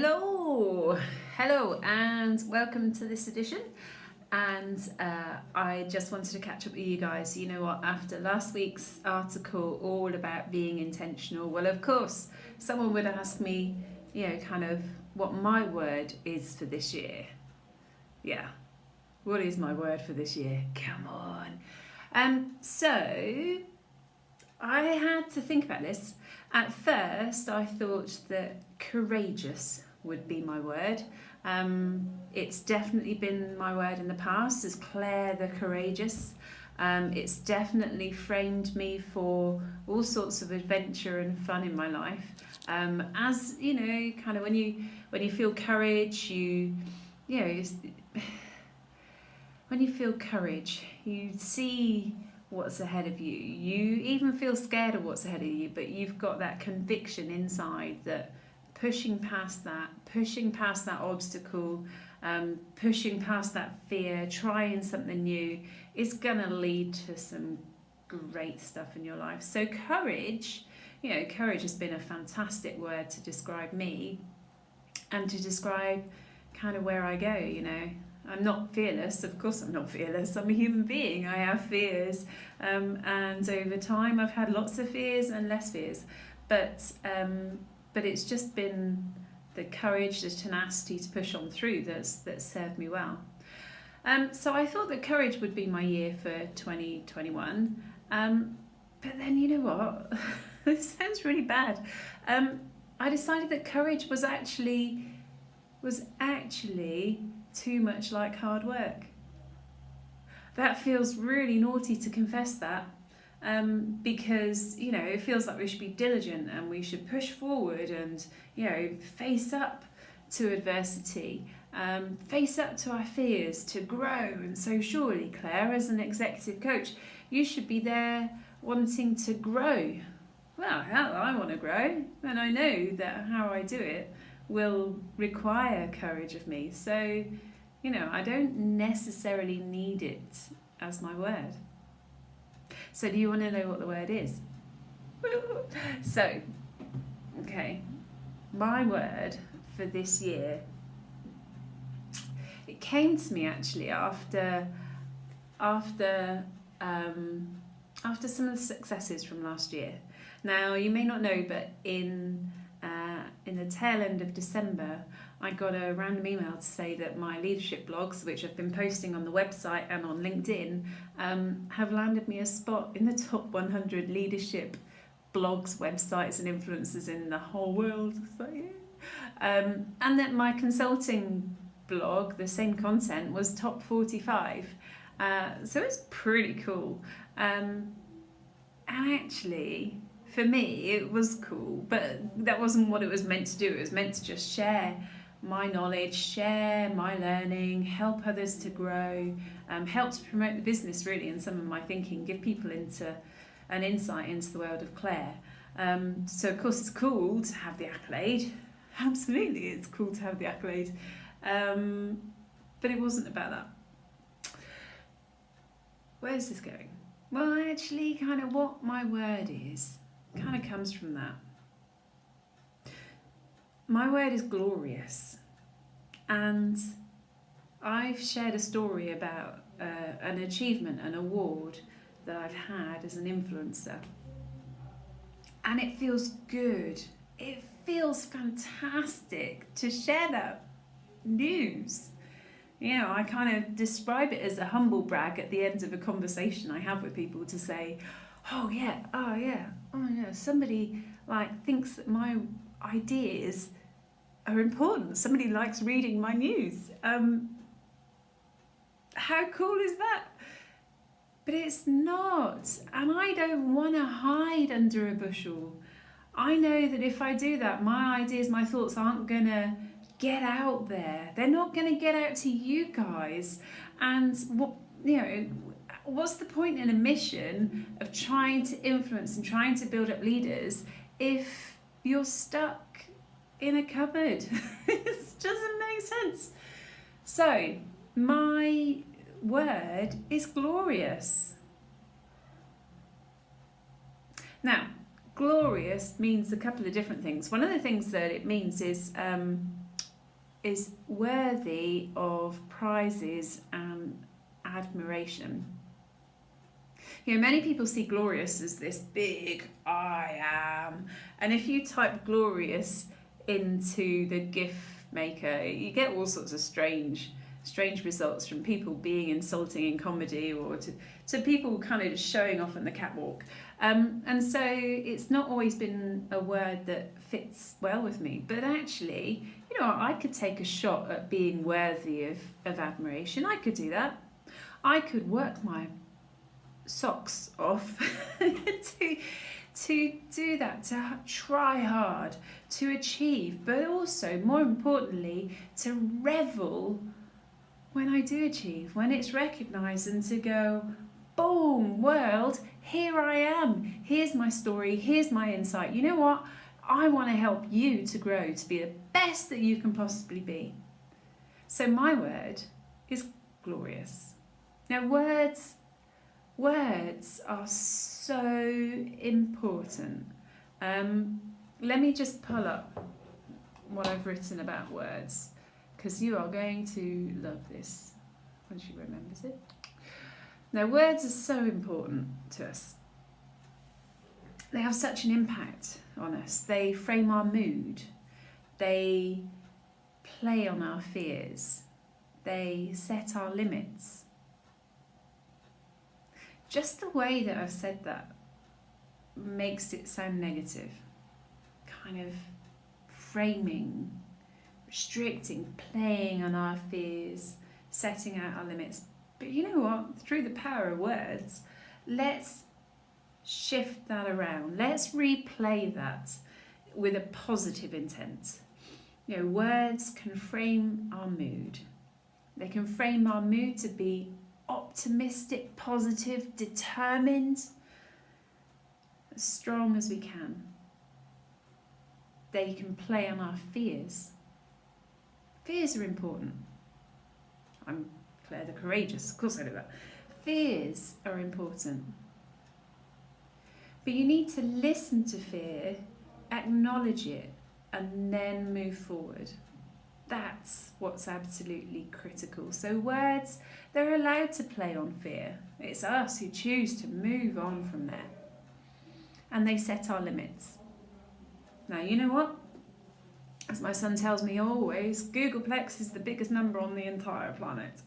Hello, and welcome to this edition. And I just wanted to catch up with you guys. You know what? After last week's article, all about being intentional, well, of course, someone would ask me, kind of what my word is for this year. Yeah, what is my word for this year? Come on. So I had to think about this. At first, I thought that courageous would be my word. It's definitely been my word in the past as Claire the Courageous. It's definitely framed me for all sorts of adventure and fun in my life. As you know, kind of when you feel courage, when you feel courage, you see what's ahead of you. You even feel scared of what's ahead of you, but you've got that conviction inside that pushing past that obstacle, pushing past that fear, trying something new is gonna lead to some great stuff in your life. So courage has been a fantastic word to describe me and to describe kind of where I go. I'm not fearless, of course I'm not fearless, I'm a human being, I have fears, and over time I've had lots of fears and less fears, but it's just been the courage, the tenacity to push on through that's served me well. So I thought that courage would be my year for 2021, but then you know what, this sounds really bad, I decided that courage was actually too much like hard work. That feels really naughty to confess that, because it feels like we should be diligent and we should push forward and face up to adversity, face up to our fears to grow. And so surely, Claire, as an executive coach, you should be there wanting to grow. Well, hell, I want to grow, and I know that how I do it will require courage of me. So, I don't necessarily need it as my word. So do you want to know what the word is? So, okay, my word for this year, it came to me actually after some of the successes from last year. Now, you may not know, but in the tail end of December, I got a random email to say that my leadership blogs, which I've been posting on the website and on LinkedIn, have landed me a spot in the top 100 leadership blogs, websites and influencers in the whole world. So, yeah. And that my consulting blog, the same content, was top 45. So it's pretty cool. And actually, for me, it was cool, but that wasn't what it was meant to do. It was meant to just share my knowledge, share my learning, help others to grow, help to promote the business really and some of my thinking, give people an insight into the world of Claire. So of course it's cool to have the accolade. Absolutely, it's cool to have the accolade. But it wasn't about that. Where's this going? Well, actually, kind of what my word is kind of comes from that. My word is glorious, and I've shared a story about an achievement, an award that I've had as an influencer, and it feels good. It feels fantastic to share that news. I kind of describe it as a humble brag at the end of a conversation I have with people to say, oh yeah, somebody thinks that my ideas are important. Somebody likes reading my news. How cool is that? But it's not, and I don't want to hide under a bushel. I know that if I do that, my ideas, my thoughts aren't gonna get out there. They're not gonna get out to you guys. And what's the point in a mission of trying to influence and trying to build up leaders if you're stuck in a cupboard? It doesn't make sense. So my word is glorious. Now, glorious means a couple of different things. One of the things that it means is is worthy of prizes and admiration. You know, many people see glorious as this big I am, and if you type glorious into the GIF maker, you get all sorts of strange results, from people being insulting in comedy, or to people kind of just showing off on the catwalk. And so it's not always been a word that fits well with me. But actually, you know, I could take a shot at being worthy of admiration. I could do that. I could work my socks off to do that, to try hard, to achieve, but also, more importantly, to revel when I do achieve, when it's recognised, and to go, boom, world, here I am, here's my story, here's my insight. You know what? I want to help you to grow, to be the best that you can possibly be. So my word is glorious. Now, words are so important. Let me just pull up what I've written about words, because you are going to love this when she remembers it. Now, words are so important to us. They have such an impact on us. They frame our mood. They play on our fears. They set our limits. Just the way that I've said that makes it sound negative. Kind of framing, restricting, playing on our fears, setting out our limits. But you know what? Through the power of words, let's shift that around. Let's replay that with a positive intent. You know, words can frame our mood. They can frame our mood to be optimistic, positive, determined, as strong as we can. They can play on our fears. Fears are important. I'm Claire the Courageous, of course I know that. Fears are important. But you need to listen to fear, acknowledge it, and then move forward. That's what's absolutely critical. So words, they're allowed to play on fear. It's us who choose to move on from there. And they set our limits. Now, you know what? As my son tells me always, Googleplex is the biggest number on the entire planet.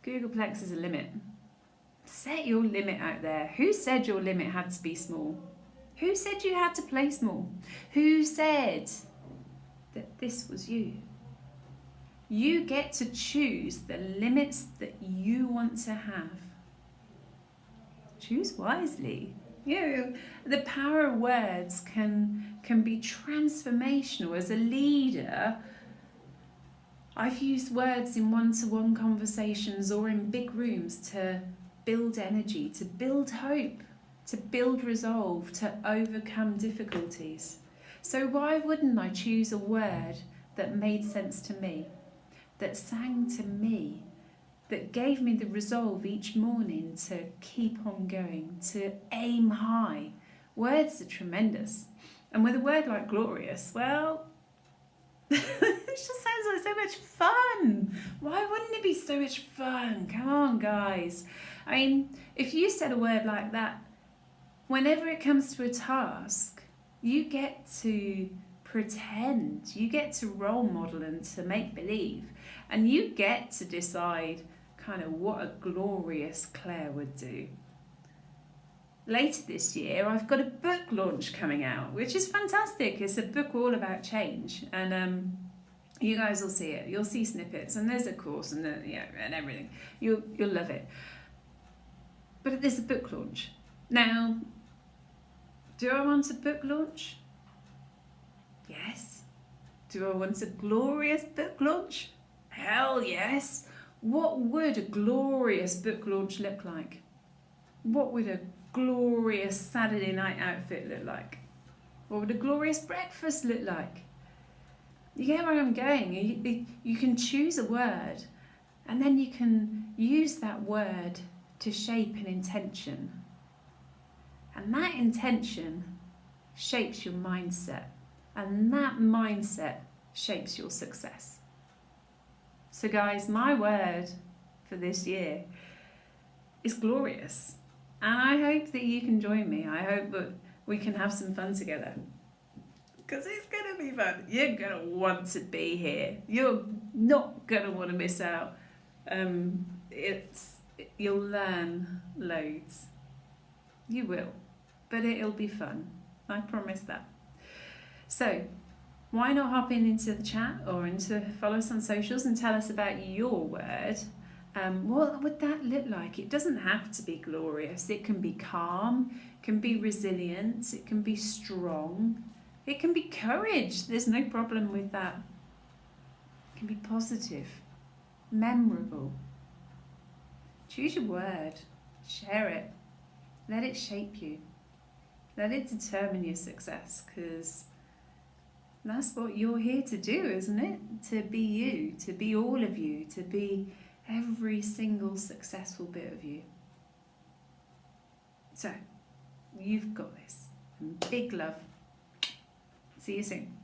Googleplex is a limit. Set your limit out there. Who said your limit had to be small? Who said you had to play small? Who said that this was you? You get to choose the limits that you want to have. Choose wisely. You know, the power of words can be transformational. As a leader, I've used words in one-to-one conversations or in big rooms to build energy, to build hope, to build resolve, to overcome difficulties. So why wouldn't I choose a word that made sense to me, that sang to me, that gave me the resolve each morning to keep on going, to aim high? Words are tremendous. And with a word like glorious, well, it just sounds like so much fun. Why wouldn't it be so much fun? Come on, guys. I mean, if you said a word like that, whenever it comes to a task, you get to pretend, you get to role model and to make believe, and you get to decide kind of what a glorious Claire would do. Later this year, I've got a book launch coming out, which is fantastic. It's a book all about change, and you guys will see it. You'll see snippets, and there's a course, and and everything. You'll love it. But there's a book launch now. Do I want a book launch? Yes. Do I want a glorious book launch? Hell yes. What would a glorious book launch look like? What would a glorious Saturday night outfit look like? What would a glorious breakfast look like? You get where I'm going. You can choose a word, and then you can use that word to shape an intention. And that intention shapes your mindset. And that mindset shapes your success. So guys, my word for this year is glorious. And I hope that you can join me. I hope that we can have some fun together. Because it's going to be fun. You're going to want to be here. You're not going to want to miss out. You'll learn loads. You will. But it'll be fun. I promise that. So, why not hop into the chat or follow us on socials and tell us about your word? What would that look like? It doesn't have to be glorious. It can be calm, it can be resilient, it can be strong, it can be courage. There's no problem with that. It can be positive, memorable. Choose your word, share it, let it shape you, let it determine your success, because that's what you're here to do, isn't it? To be you, to be all of you, to be every single successful bit of you. So, you've got this. Big love. See you soon.